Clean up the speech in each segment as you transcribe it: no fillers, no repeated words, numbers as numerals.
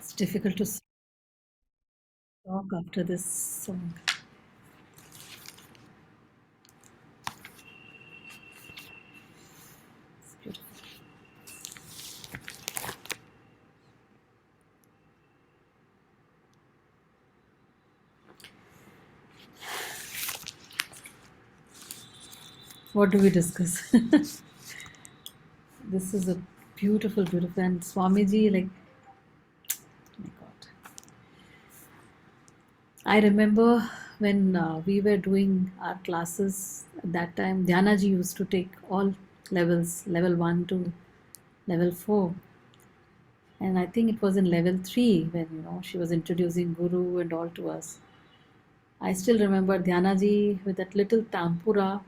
It's difficult to talk after this song. It's beautiful. What do we discuss? This is a beautiful, beautiful, and Swamiji, like, oh my God. I remember when we were doing our classes at that time, Dhyanaji used to take all levels, level 1 to level 4. And I think it was in level 3 when she was introducing Guru and all to us. I still remember Dhyanaji with that little tampura,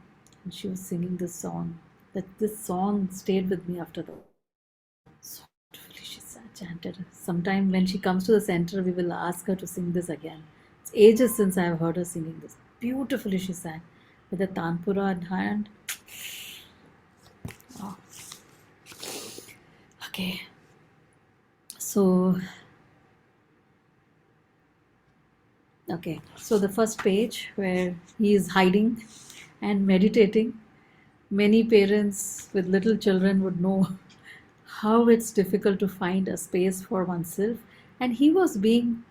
and she was singing this song. That this song stayed with me after that. So beautifully she chanted. Sometime when she comes to the center, we will ask her to sing this again. It's ages since I have heard her singing this. Beautifully she sang with the tanpura in hand. Oh. Okay. So the first page where he is hiding and meditating. Many parents with little children would know how it's difficult to find a space for oneself. And he was being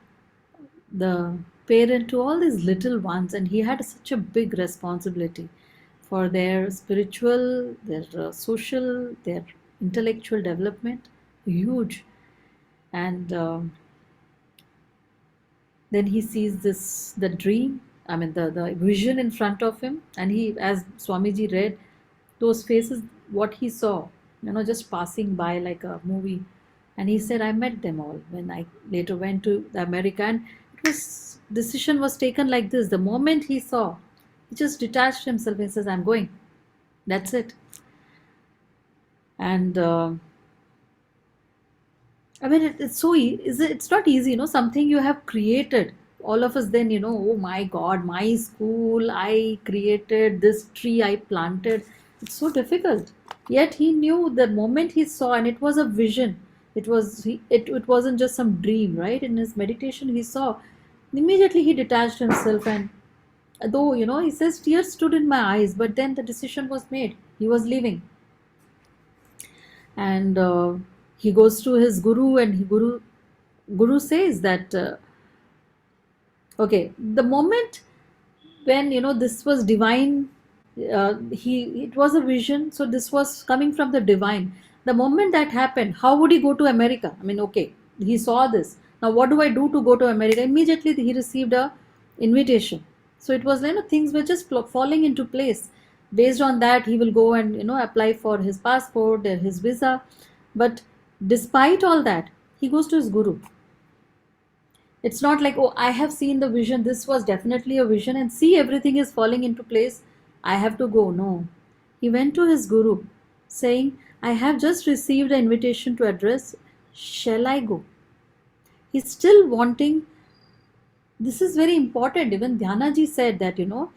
the parent to all these little ones, and he had such a big responsibility for their spiritual, their social, their intellectual development. Huge. And then he sees the dream, I mean the vision in front of him, and he, as Swamiji read those faces, what he saw, just passing by like a movie. And he said, I met them all when I later went to America. And it was decision was taken like this. The moment he saw, he just detached himself and says, I'm going. That's it. And I mean, it's so it's not easy, something you have created. All of us then, oh my God, my school, I created this tree, I planted. It's so difficult. Yet he knew the moment he saw, and it was a vision. It wasn't just some dream, right? In his meditation, he saw. Immediately he detached himself, and though, he says tears stood in my eyes, but then the decision was made. He was leaving. And he goes to his guru, and guru says that okay, the moment when this was divine, he it was a vision, so this was coming from the divine. The moment that happened, how would he go to America? I mean, okay, he saw this. Now what do I do to go to America? Immediately he received a invitation. So it was, things were just falling into place. Based on that, he will go and apply for his passport and his visa. But despite all that, he goes to his guru. It's not like, oh, I have seen the vision, this was definitely a vision, and see, everything is falling into place, I have to go. No. He went to his guru saying, I have just received an invitation to address, shall I go? He's still wanting. This is very important. Even Dhyanaji said that, there are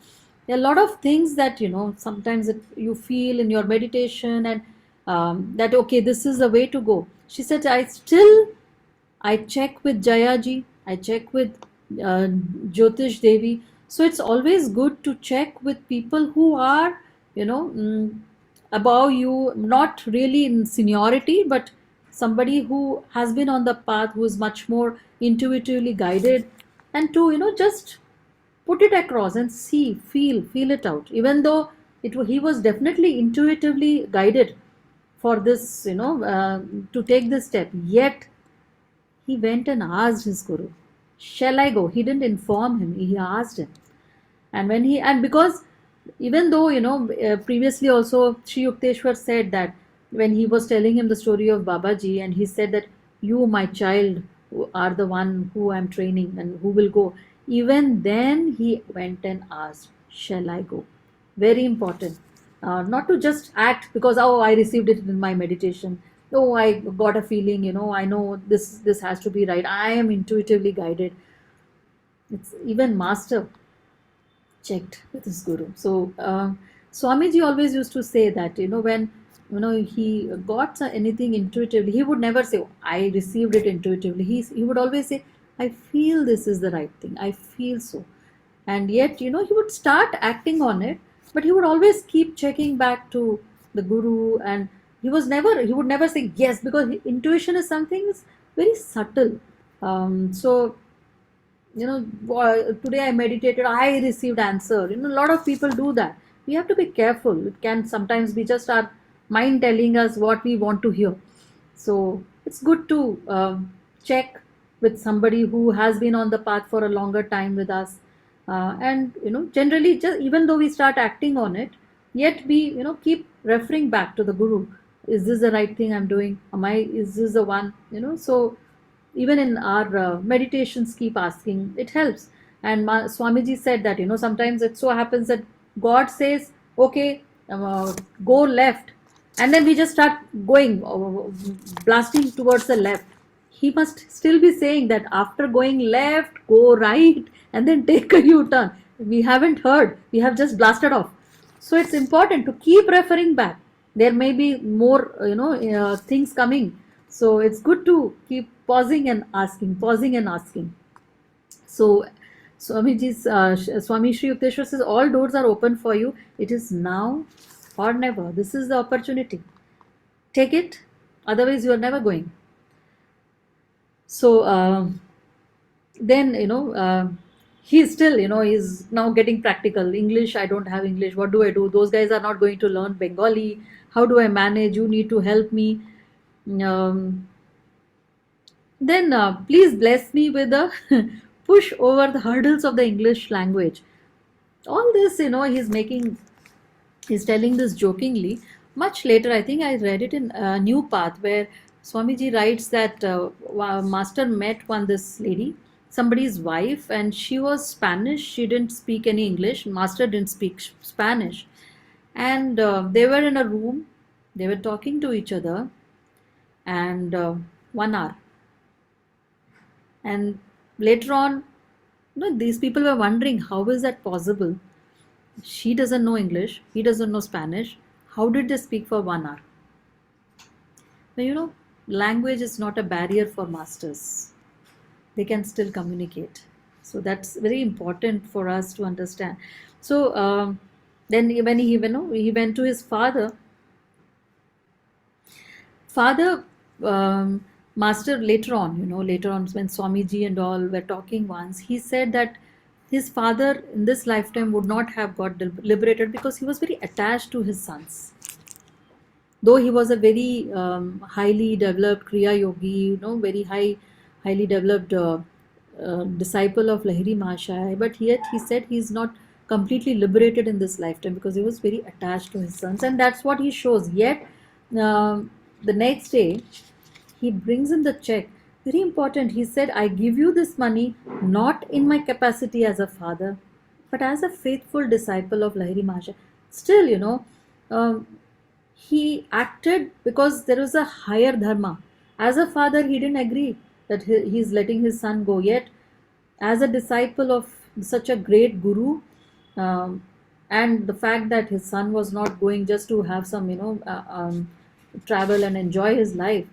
a lot of things that, sometimes you feel in your meditation, and that, okay, this is the way to go. She said, I check with Jayaji, I check with Jyotish Devi. So it's always good to check with people who are, above you, not really in seniority, but somebody who has been on the path, who is much more intuitively guided, and to, just put it across and see, feel it out. Even though he was definitely intuitively guided for this, to take this step, yet he went and asked his guru, shall I go? He didn't inform him, he asked him. And because even though, previously also Sri Yukteswar said that when he was telling him the story of Babaji, and he said that you, my child, are the one who I'm training and who will go. Even then he went and asked, shall I go? Very important. Not to just act because, oh, I received it in my meditation. Oh, I got a feeling, I know this has to be right. I am intuitively guided. It's even master checked with his guru. So Swamiji always used to say that, when he got anything intuitively. He would never say, I received it intuitively. He would always say, I feel this is the right thing, I feel so. And yet, he would start acting on it, but he would always keep checking back to the guru. And he would never say yes, because intuition is something is very subtle. So today I meditated, I received answer. A lot of people do that. We have to be careful. It can sometimes be just our mind telling us what we want to hear. So it's good to check with somebody who has been on the path for a longer time with us. And generally, just even though we start acting on it, yet we keep referring back to the guru. Is this the right thing I'm doing? Is this the one? So even in our meditations, keep asking, it helps. And Swamiji said that sometimes it so happens that God says, okay, go left, and then we just start going, blasting towards the left. He must still be saying that after going left, go right, and then take a U-turn. We haven't heard, we have just blasted off. So it's important to keep referring back. There may be more things coming, so it's good to keep pausing and asking, pausing and asking. So Swami Shri Yukteswar says, all doors are open for you. It is now or never. This is the opportunity. Take it, otherwise you are never going. So then he's still, he's now getting practical. English, I don't have English. What do I do? Those guys are not going to learn Bengali. How do I manage? You need to help me. Then please bless me with a push over the hurdles of the English language. All this, he's telling this jokingly. Much later, I think I read it in New Path, where Swamiji writes that Master met this lady, somebody's wife, and she was Spanish. She didn't speak any English. Master didn't speak Spanish. And they were in a room. They were talking to each other. And 1 hour. And later on, these people were wondering, how is that possible? She doesn't know English, he doesn't know Spanish. How did they speak for 1 hour? But language is not a barrier for masters. They can still communicate. So that's very important for us to understand. So then when he went to his father, Master later on when Swamiji and all were talking once, he said that his father in this lifetime would not have got liberated because he was very attached to his sons. Though he was a very highly developed Kriya Yogi, very highly developed disciple of Lahiri Mahashaya, but yet he said he's not completely liberated in this lifetime because he was very attached to his sons, and that's what he shows. Yet the next day, he brings in the check. Very important. He said, I give you this money not in my capacity as a father, but as a faithful disciple of Lahiri Mahashaya. Still, he acted because there was a higher dharma. As a father, he didn't agree that he's letting his son go. Yet, as a disciple of such a great guru, and the fact that his son was not going just to have some, travel and enjoy his life,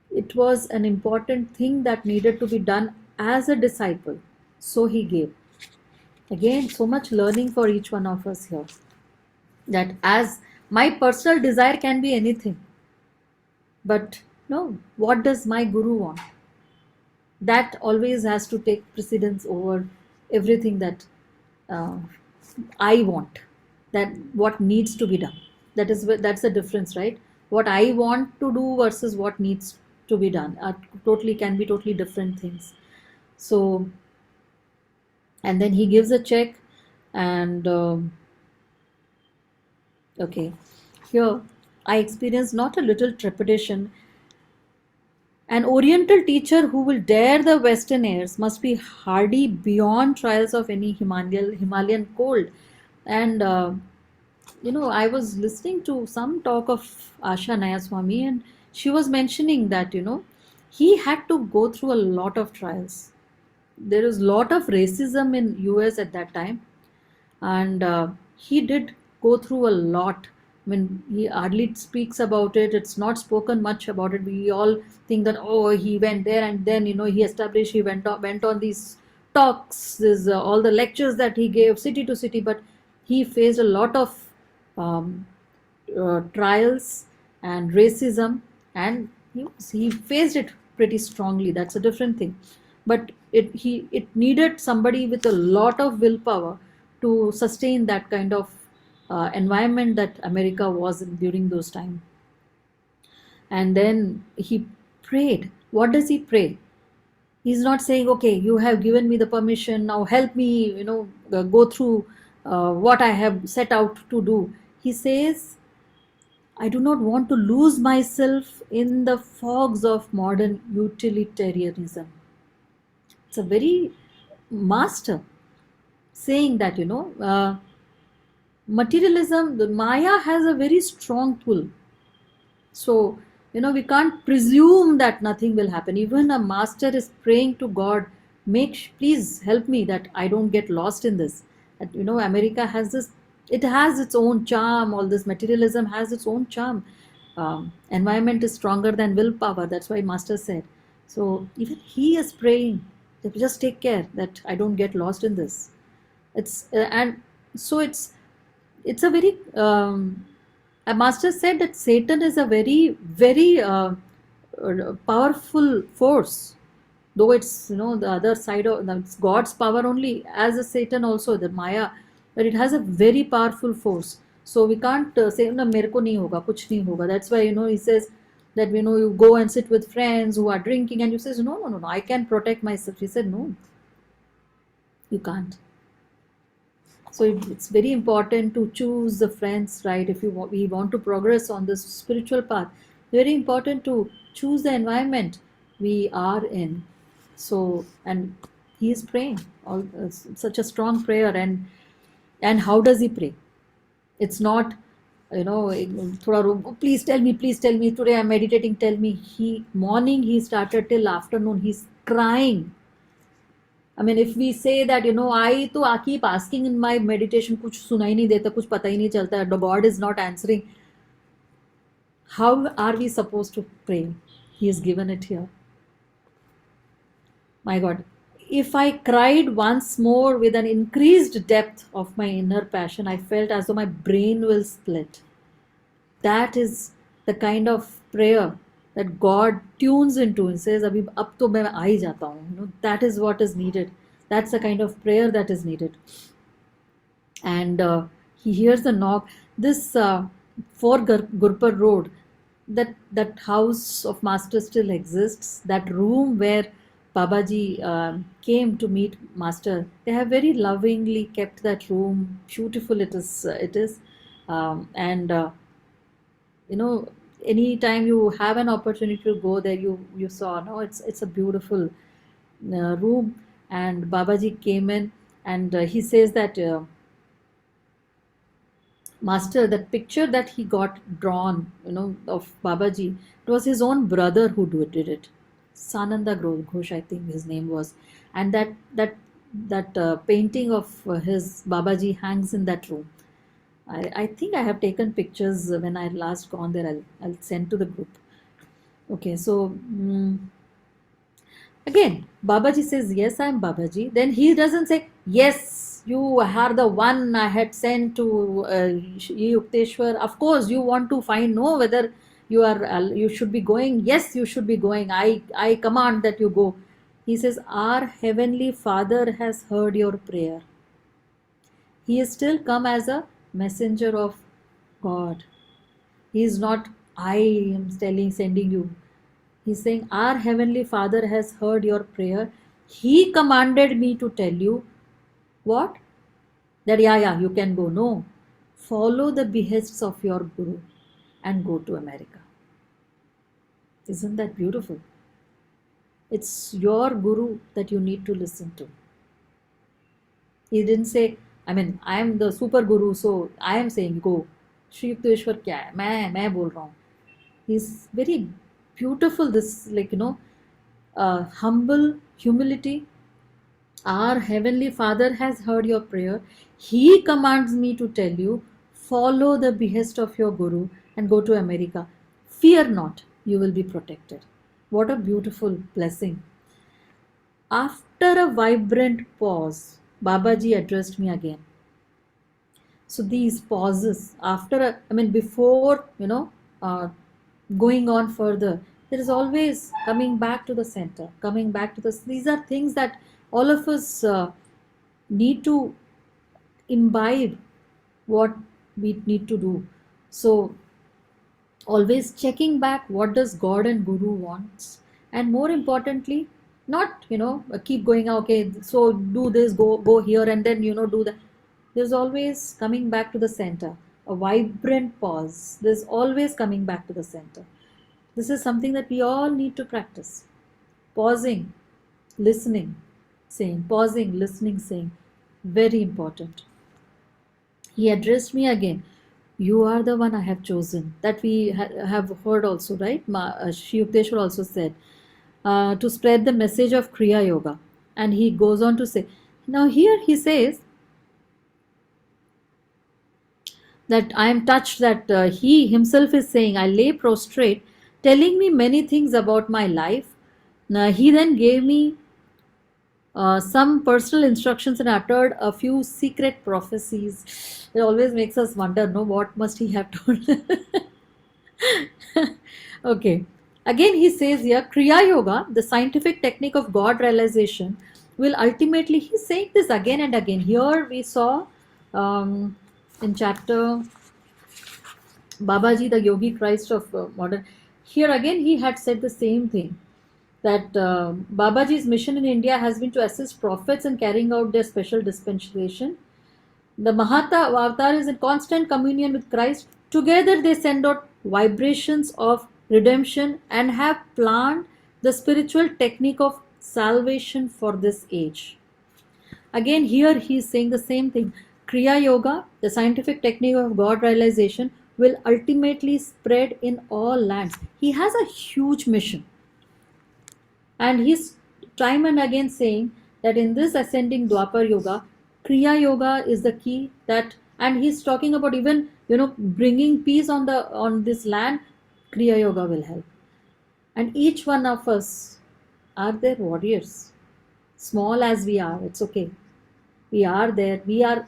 it was an important thing that needed to be done as a disciple. So he gave. Again, so much learning for each one of us here. That as my personal desire can be anything. But no, what does my guru want? That always has to take precedence over everything that I want. That what needs to be done. That's the difference, right? What I want to do versus what needs to be done can be totally different things. So, and then he gives a check, and okay, here I experienced not a little trepidation. An Oriental teacher who will dare the Western airs must be hardy beyond trials of any Himalayan cold. And I was listening to some talk of Asha Nayaswami, and she was mentioning that he had to go through a lot of trials. There is a lot of racism in US at that time, and he did go through a lot I mean, he hardly speaks about it. It's not spoken much about it. We all think that, oh, he went there and then, he established, he went on these talks, this all the lectures that he gave city to city, but he faced a lot of um, trials and racism, and he faced it pretty strongly. That's a different thing. But it needed somebody with a lot of willpower to sustain that kind of environment that America was in during those times. And then he prayed. What does he pray? He's not saying, okay, you have given me the permission, now help me, go through what I have set out to do. He says, I do not want to lose myself in the fogs of modern utilitarianism. It's a very master saying that, materialism, the Maya has a very strong pull. So, we can't presume that nothing will happen. Even a master is praying to God, please help me that I don't get lost in this. That, America has this, it has its own charm. All this materialism has its own charm. Environment is stronger than willpower. That's why master said. So even he is praying that just take care that I don't get lost in this. And so it's a very a master said that Satan is a very very powerful force, though it's the other side of it's God's power only, as a Satan also, the Maya, but it has a very powerful force. So we can't say no, मेरे को नहीं होगा, कुछ नहीं होगा. That's why he says that you go and sit with friends who are drinking, and you says no, I can protect myself. He said no, you can't. So it's very important to choose the friends, right? If we want to progress on this spiritual path, very important to choose the environment we are in. So, and he is praying, such a strong prayer. And how does he pray? It's not, please tell me, today I'm meditating, tell me. Morning he started till afternoon, he's crying. I mean, if we say that, I keep asking in my meditation, kuch sunai nahi deta, kuch pata hi nahi chalta, the God is not answering. How are we supposed to pray? He has given it here. My God, if I cried once more with an increased depth of my inner passion, I felt as though my brain will split. That is the kind of prayer that God tunes into and says, "Abhi, ab to main aa hi jata hu." That is what is needed. That's the kind of prayer that is needed. And he hears the knock. This 4 Gurpur Road, that house of Master still exists. That room where Babaji came to meet Master, they have very lovingly kept that room. Beautiful it is. And anytime you have an opportunity to go there, you saw, no, it's a beautiful room. And Babaji came in, and he says that Master, that picture that he got drawn, of Babaji, it was his own brother who did it. Sananda Ghosh, I think his name was. And that painting of his Babaji hangs in that room. I think I have taken pictures when I last gone there. I'll send to the group. Okay, so again, Babaji says, yes, I'm Babaji. Then he doesn't say, yes, you are the one I had sent to Yukteshwar. Of course, you want to find whether you should be going. Yes, you should be going. I command that you go. He says, our Heavenly Father has heard your prayer. He is still come as a messenger of God. He is not, I am sending you. He's saying, our Heavenly Father has heard your prayer. He commanded me to tell you what? That yeah, you can go. No. Follow the behests of your Guru and go to America. Isn't that beautiful? It's your Guru that you need to listen to. He didn't say, I mean, I am the super Guru, so I am saying go. Shri Yukteshwar kya hai? मैं बोल रहा हूँ. He's very beautiful, this humble humility. Our Heavenly Father has heard your prayer. He commands me to tell you, follow the behest of your Guru and go to America. Fear not, you will be protected. What a beautiful blessing. After a vibrant pause, Babaji addressed me again. So these pauses after before going on further, there is always coming back to the center, coming back to this. These are things that all of us need to imbibe what we need to do. So always checking back, what does God and Guru wants, and more importantly, not keep going, okay, so do this, go here, and then do that. There's always coming back to the center, a vibrant pause. There's always coming back to the center. This is something that we all need to practice. Pausing, listening, saying, pausing, listening, saying. Very important. He addressed me again. You are the one I have chosen. That we have heard also, right? Shri Yukteswar also said, to spread the message of Kriya Yoga. And he goes on to say, now here he says that I am touched that he himself is saying, I lay prostrate, telling me many things about my life. He then gave me some personal instructions and uttered a few secret prophecies. It always makes us wonder, no, what must he have told? Okay. Again, he says here, Kriya Yoga, the scientific technique of God realization, will ultimately, he's saying this again and again. Here we saw in chapter Babaji, the Yogi Christ of modern. Here again, he had said the same thing, that Babaji's mission in India has been to assist prophets in carrying out their special dispensation. The Mahata Avatar is in constant communion with Christ. Together they send out vibrations of redemption and have planned the spiritual technique of salvation for this age. Again, here he is saying the same thing. Kriya Yoga, the scientific technique of God realization, will ultimately spread in all lands. He has a huge mission. And he's time and again saying that in this ascending Dwapar Yoga, Kriya Yoga is the key, that, and he's talking about even bringing peace on this land. Kriya Yoga will help. And each one of us are their warriors. Small as we are, it's okay. We are there. We are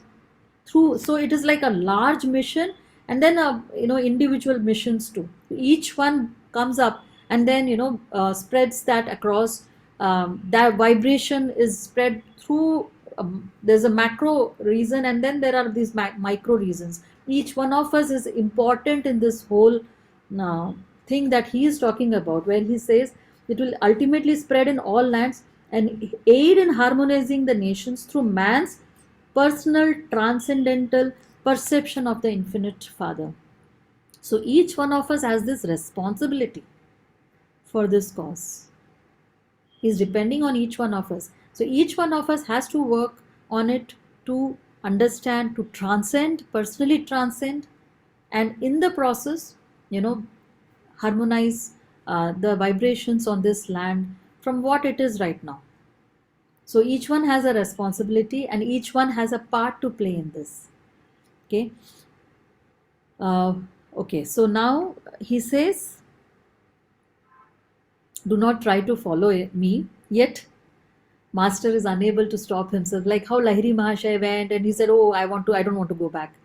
through. So it is like a large mission, and then individual missions too. Each one comes up and then spreads that across. That vibration is spread through. There's a macro reason, and then there are these micro reasons. Each one of us is important in this whole thing that he is talking about, where he says it will ultimately spread in all lands and aid in harmonizing the nations through man's personal transcendental perception of the infinite Father. So each one of us has this responsibility for this cause. He's depending on each one of us. So each one of us has to work on it to understand, to transcend, personally transcend, and in the process, harmonize the vibrations on this land from what it is right now. So each one has a responsibility and each one has a part to play in this. Okay. Okay. So now he says, do not try to follow me, yet Master is unable to stop himself. Like how Lahiri Mahashaya went and he said, oh, I don't want to go back.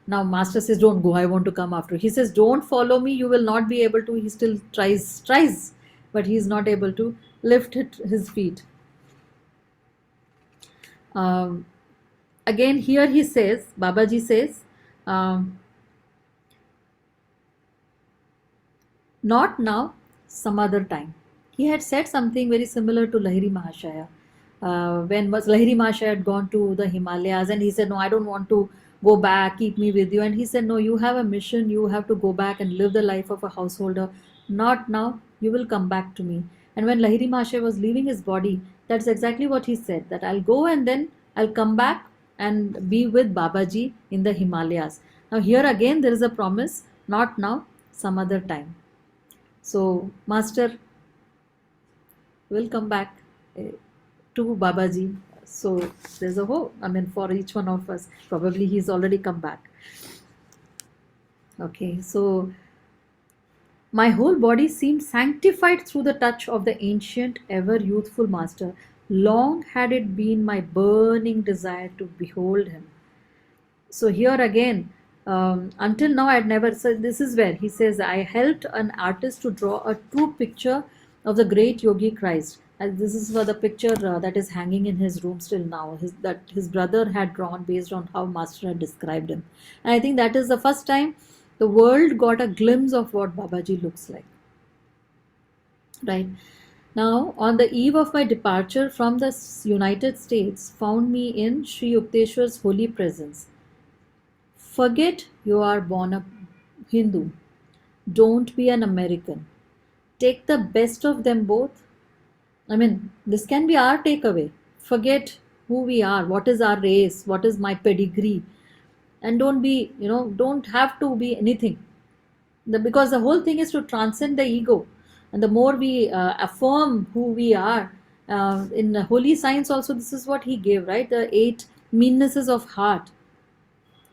Now Master says, don't go, I want to come after. He says, don't follow me, you will not be able to. He still tries, but he is not able to lift his feet. Again, here he says, Babaji says, not now, some other time. He had said something very similar to Lahiri Mahashaya. When Lahiri Mahashaya had gone to the Himalayas and he said, no, I don't want to go back, keep me with you. And he said, no, you have a mission, you have to go back and live the life of a householder. Not now, you will come back to me. And when Lahiri Mahashaya was leaving his body, that's exactly what he said, that I'll go and then I'll come back and be with Babaji in the Himalayas. Now here again there is a promise, not now, some other time. So Master will come back to Babaji. So there's a hope, for each one of us. Probably he's already come back. Okay, so my whole body seemed sanctified through the touch of the ancient, ever youthful master. Long had it been my burning desire to behold him. So here again, until now I had never. So this is where he says, I helped an artist to draw a true picture of the great yogi Christ. And this is for the picture that is hanging in his room still now, that his brother had drawn based on how master had described him. And I think that is the first time the world got a glimpse of what Babaji looks like, right? Now, on the eve of my departure from the United States, found me in Sri Yukteswar's holy presence. Forget you are born a Hindu. Don't be an American. Take the best of them both. I mean, this can be our takeaway. Forget who we are, what is our race, what is my pedigree, and don't be, don't have to be anything. Because the whole thing is to transcend the ego. And the more we affirm who we are, in holy science also, this is what he gave, right? The 8 meannesses of heart.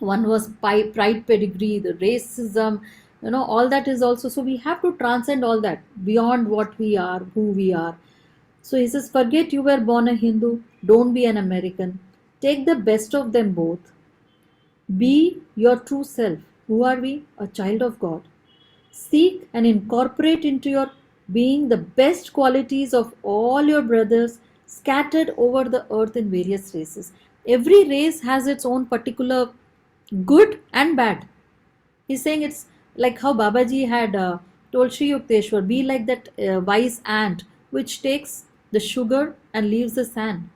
One was pride, pedigree, the racism, all that is also. So we have to transcend all that beyond what we are, who we are. So he says, forget you were born a Hindu, don't be an American, take the best of them both, be your true self. Who are we? A child of God. Seek and incorporate into your being the best qualities of all your brothers scattered over the earth in various races. Every race has its own particular good and bad. He's saying it's like how Babaji had told Sri Yukteswar, be like that wise ant which takes the sugar and leaves the sand.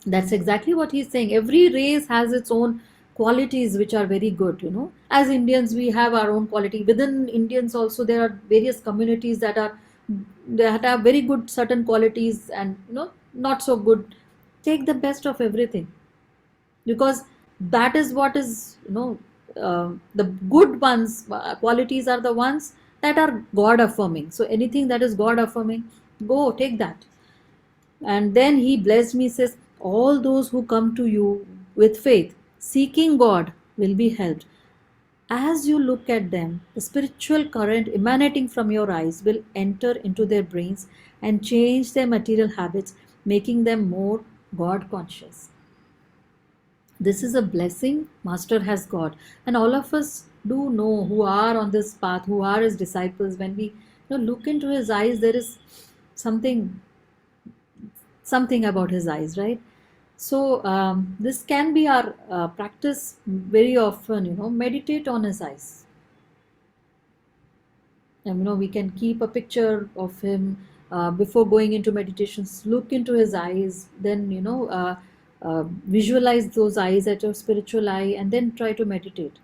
That's exactly what he's saying. Every race has its own qualities which are very good. As Indians, we have our own quality. Within Indians also, there are various communities that have very good certain qualities and not so good. Take the best of everything, because that is what is the good ones, qualities are the ones that are God affirming. So anything that is God affirming, go take that. And then he blessed me, says, all those who come to you with faith seeking God will be helped. As you look at them, the spiritual current emanating from your eyes will enter into their brains and change their material habits, making them more God conscious. This is a blessing Master has got, and all of us do know, who are on this path, who are his disciples. When we look into his eyes, there is something about his eyes, right? So this can be our practice very often. Meditate on his eyes. And we can keep a picture of him before going into meditations. Look into his eyes, then visualize those eyes at your spiritual eye, and then try to meditate.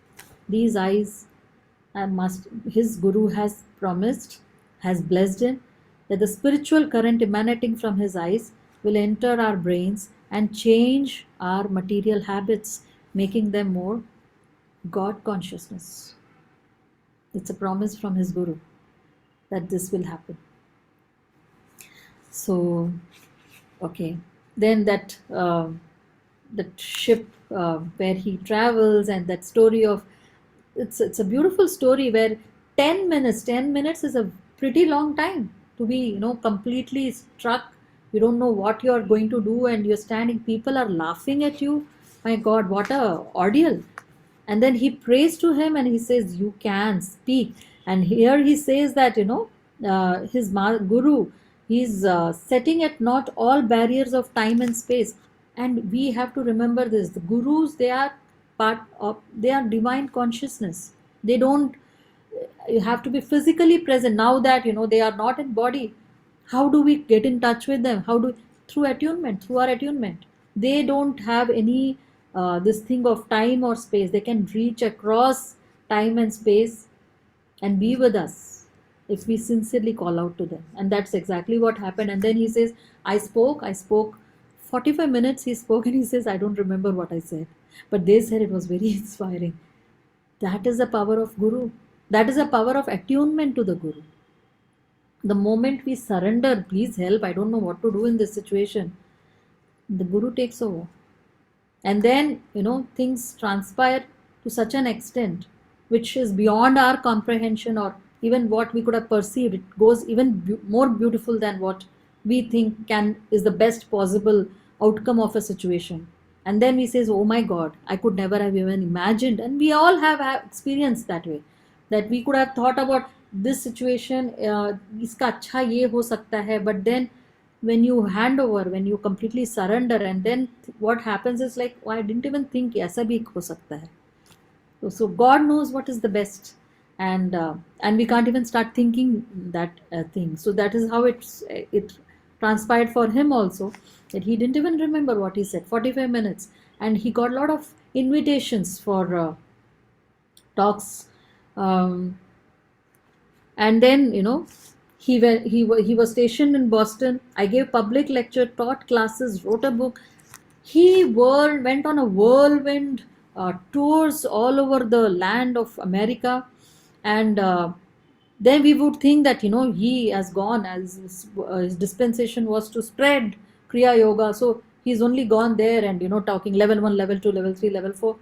These eyes his guru has promised, has blessed him, that the spiritual current emanating from his eyes will enter our brains and change our material habits, making them more God consciousness. It's a promise from his guru that this will happen. So, okay, then that ship where he travels, and that story of it's a beautiful story where 10 minutes is a pretty long time to be completely struck. You don't know what you're going to do, and you're standing, people are laughing at you. My God, what a ordeal. And then he prays to him and he says, you can speak. And here he says that his guru, he's setting at naught all barriers of time and space. And we have to remember this, the gurus, they are divine consciousness. They don't, you have to be physically present. Now that they are not in body, how do we get in touch with them? Through attunement, through our attunement. They don't have any this thing of time or space. They can reach across time and space and be with us if we sincerely call out to them. And that's exactly what happened. And then he says, I spoke 45 minutes he spoke, and he says, I don't remember what I said, but they said it was very inspiring. That is the power of guru. That is the power of attunement to the guru. The moment we surrender, please help, I don't know what to do in this situation, the guru takes over. And then things transpire to such an extent which is beyond our comprehension or even what we could have perceived. It goes even more beautiful than what we think can is the best possible outcome of a situation. And then we says, oh my god, I could never have even imagined. And we all have experienced that way, that we could have thought about this situation, iska acha ye ho sakta hai, but then when you hand over, when you completely surrender, and then what happens is like, oh, I didn't even think aisa bhi ho sakta hai. So God knows what is the best, and we can't even start thinking that thing. So that is how it transpired for him also, that he didn't even remember what he said. 45 minutes, and he got a lot of invitations for talks, um, and then he was stationed in Boston. I gave public lecture, taught classes, wrote a book. He went on a whirlwind tours all over the land of America, and then we would think that he has gone, as his dispensation was to spread Kriya Yoga, so he's only gone there and talking level 1, level 2, level 3, level 4.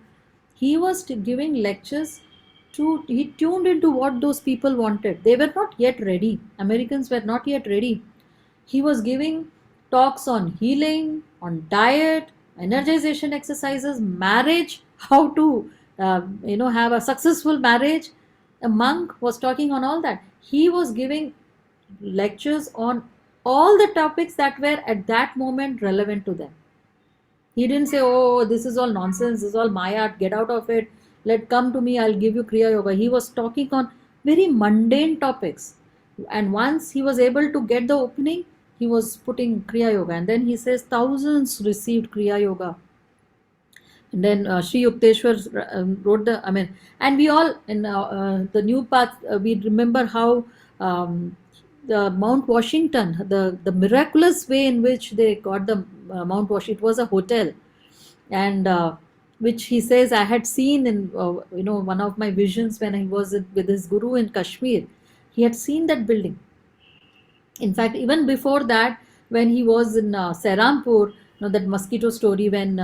He was giving lectures he tuned into what those people wanted. They were not yet ready. Americans were not yet ready. He was giving talks on healing, on diet, energization exercises, marriage, how to have a successful marriage. A monk was talking on all that. He was giving lectures on all the topics that were at that moment relevant to them. He didn't say, oh, this is all nonsense, this is all Maya, get out of it, come to me, I'll give you Kriya Yoga. He was talking on very mundane topics. And once he was able to get the opening, he was putting Kriya Yoga. And then he says, thousands received Kriya Yoga. And then Sri Yukteswar wrote and we all, in the new path, we remember how the Mount Washington, the miraculous way in which they got the Mount Washington. It was a hotel, and which he says I had seen in one of my visions when I was with his guru in Kashmir. He had seen that building. In fact, even before that, when he was in Serampur, that mosquito story, when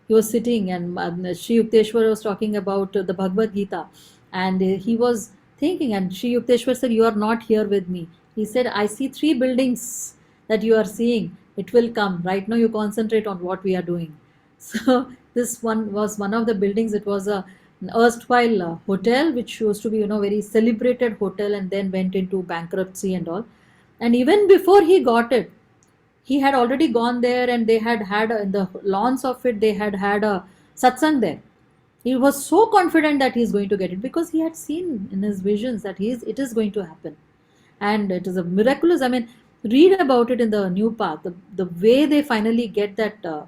he was sitting and Sri Yukteswar was talking about the Bhagavad Gita, and he was thinking, and Sri Yukteswar said, you are not here with me. He said, I see 3 buildings that you are seeing. It will come. Right now you concentrate on what we are doing. So this one was one of the buildings. It was an erstwhile hotel, which used to be, very celebrated hotel, and then went into bankruptcy and all. And even before he got it, he had already gone there, and they had in the lawns of it, they had a satsang there. He was so confident that he is going to get it, because he had seen in his visions that it is going to happen. And it is a miraculous, read about it in the new path, the way they finally get that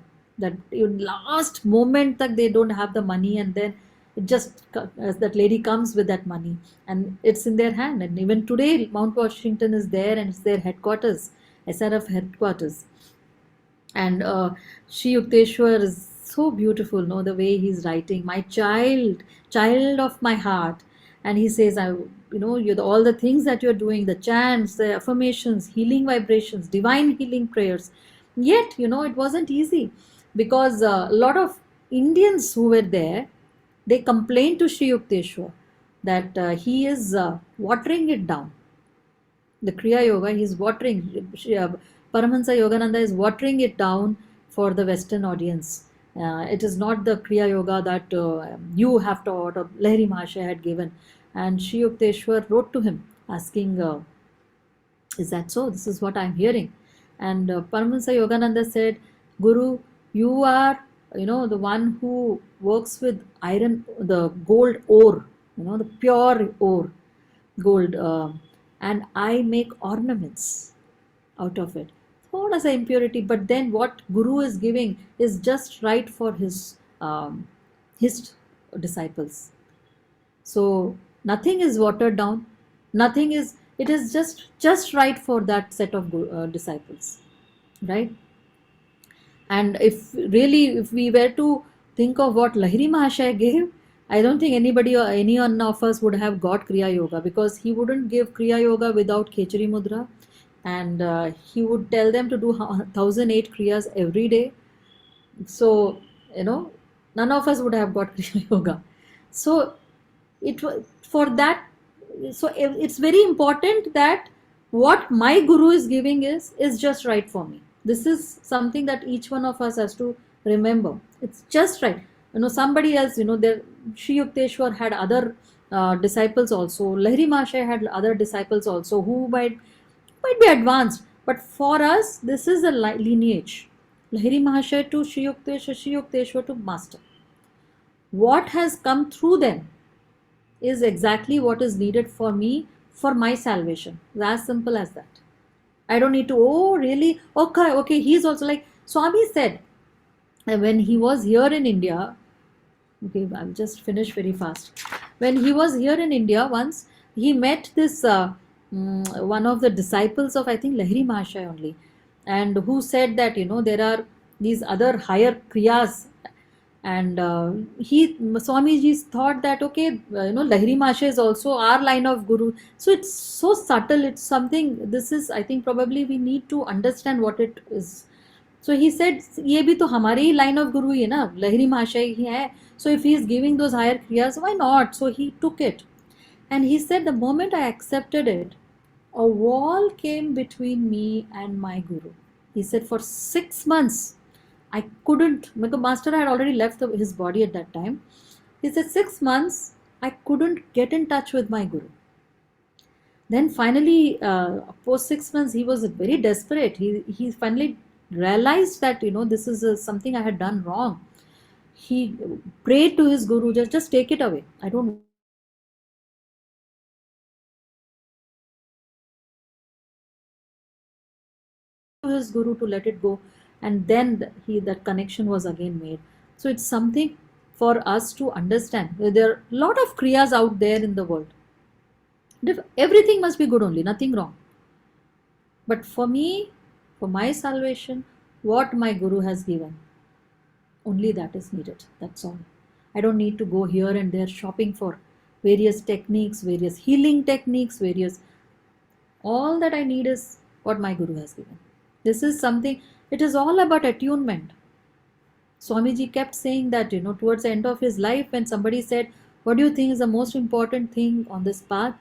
last moment that they don't have the money, and then it just that lady comes with that money and it's in their hand. And even today Mount Washington is there, and it's their headquarters, SRF headquarters. And Sri Yukteswar is so beautiful, the way he's writing, my child of my heart. And he says, all the things that you're doing, the chants, the affirmations, healing vibrations, divine healing prayers. Yet, it wasn't easy, because a lot of Indians who were there, they complained to Sri Yukteswar that he is watering it down. The Kriya Yoga, he's watering, Paramahansa Yogananda is watering it down for the Western audience. It is not the Kriya Yoga that you have taught or Lahiri Mahashaya had given. And Sri Yukteswar wrote to him asking, is that so? This is what I'm hearing. And Paramahansa Yogananda said, Guru, you are, the one who works with iron, the gold ore, the pure ore, gold, and I make ornaments out of it. Thoda sa impurity, but then what Guru is giving is just right for his disciples. So nothing is watered down, it is just right for that set of disciples, right? And if we were to think of what Lahiri Mahashaya gave, I don't think anybody or any one of us would have got Kriya Yoga, because he wouldn't give Kriya Yoga without Khechari Mudra, and he would tell them to do 1008 Kriyas every day. So, none of us would have got Kriya Yoga. So, it for that. So it's very important that what my guru is giving is just right for me. This is something that each one of us has to remember. It's just right. Somebody else, there Sri Yukteswar had other disciples also. Lahiri Mahasaya had other disciples also who might be advanced, but for us this is a lineage. Lahiri Mahasaya to Sri Yukteswar, Sri Yukteswar to Master. What has come through them is exactly what is needed for me for my salvation. It's as simple as that. I don't need to, oh, really? Okay, okay. He's also like Swami said when he was here in India. Okay, I'll just finish very fast. When he was here in India, once he met this one of the disciples of, I think, Lahiri Mahasaya only, and who said that there are these other higher kriyas, and Swamiji thought that okay, Lahiri Mahasaya is also our line of guru. So it's so subtle. It's something. This is, I think, probably we need to understand what it is. So he said, ये भी तो हमारे ही line of guru ही है ना, लहरी महाशय ही है. So if he is giving those higher kriyas, why not? So he took it, and he said, the moment I accepted it, a wall came between me and my guru. He said, for 6 months, I couldn't, because master had already left his body at that time. He said, 6 months, I couldn't get in touch with my guru. Then finally, post 6 months, he was very desperate. He finally realized that, this is something I had done wrong. He prayed to his guru, just take it away. I don't to his guru to let it go, and then that connection was again made. So it's something for us to understand. There are a lot of kriyas out there in the world. Everything must be good only, nothing wrong. But for me, for my salvation, what my guru has given, only that is needed. That's all. I don't need to go here and there shopping for various techniques, various healing techniques, various. All that I need is what my guru has given. This is something, it is all about attunement. Swamiji kept saying that, towards the end of his life, when somebody said, what do you think is the most important thing on this path?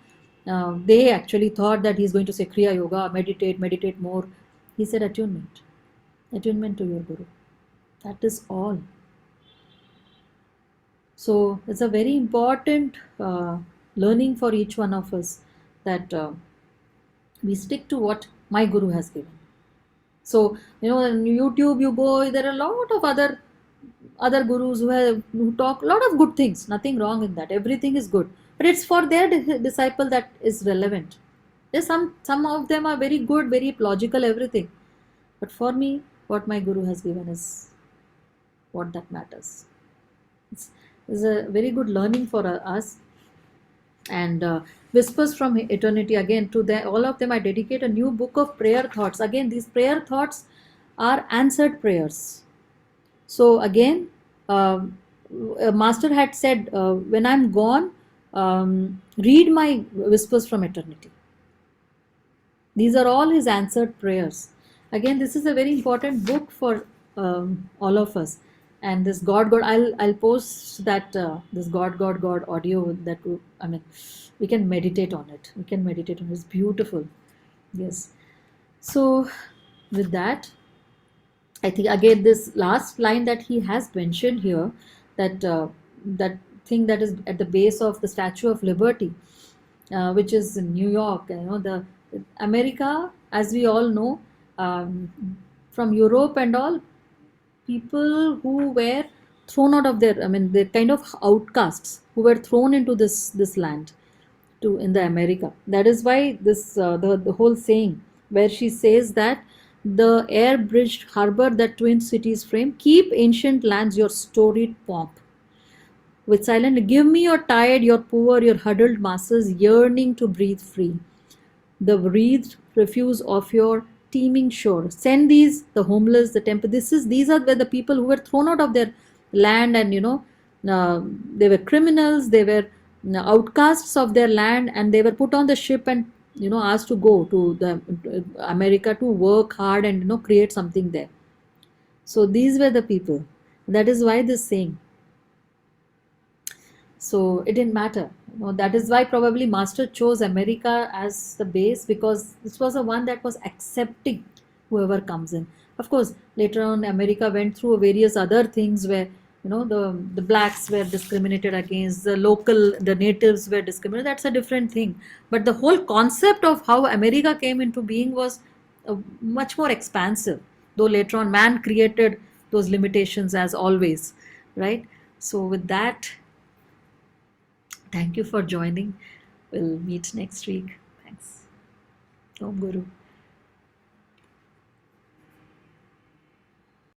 They actually thought that he's going to say Kriya Yoga, meditate more. He said attunement. Attunement to your guru. That is all. So it's a very important learning for each one of us, that we stick to what my guru has given. So, on YouTube you go, there are a lot of other gurus who talk a lot of good things. Nothing wrong in that. Everything is good. But it's for their disciple that is relevant. There's some of them are very good, very logical, everything. But for me, what my guru has given is what that matters. It's a very good learning for us. And Whispers from Eternity, again, to all of them I dedicate a new book of prayer thoughts. Again, these prayer thoughts are answered prayers. So again, Master had said, when I'm gone, read my Whispers from Eternity. These are all his answered prayers. Again, this is a very important book for all of us. And this God, I'll post that this God audio that we can meditate on it. We can meditate on it. It's beautiful. Yes. So with that, I think again this last line that he has mentioned here, that that thing that is at the base of the Statue of Liberty, which is in New York. The America, as we all know, from Europe and all, people who were thrown out of they're kind of outcasts who were thrown into this land in the America. That is why this the whole saying where she says that the air-bridged harbor that twin cities frame, keep ancient lands your storied pomp. With silent, give me your tired, your poor, your huddled masses yearning to breathe free. The breathed refuse of your teeming shore. Send these, the homeless, the temple. These are where the people who were thrown out of their land, and they were criminals, they were outcasts of their land, and they were put on the ship and asked to go to the America to work hard and create something there. So these were the people. That is why this saying. So it didn't matter. That is why probably master chose America as the base, because this was the one that was accepting whoever comes in. Of course, later on America went through various other things where the blacks were discriminated against, the natives were discriminated. That's a different thing. But the whole concept of how America came into being was much more expansive, though later on man created those limitations as always, right? So with that, thank you for joining. We'll meet next week. Thanks. Om Guru.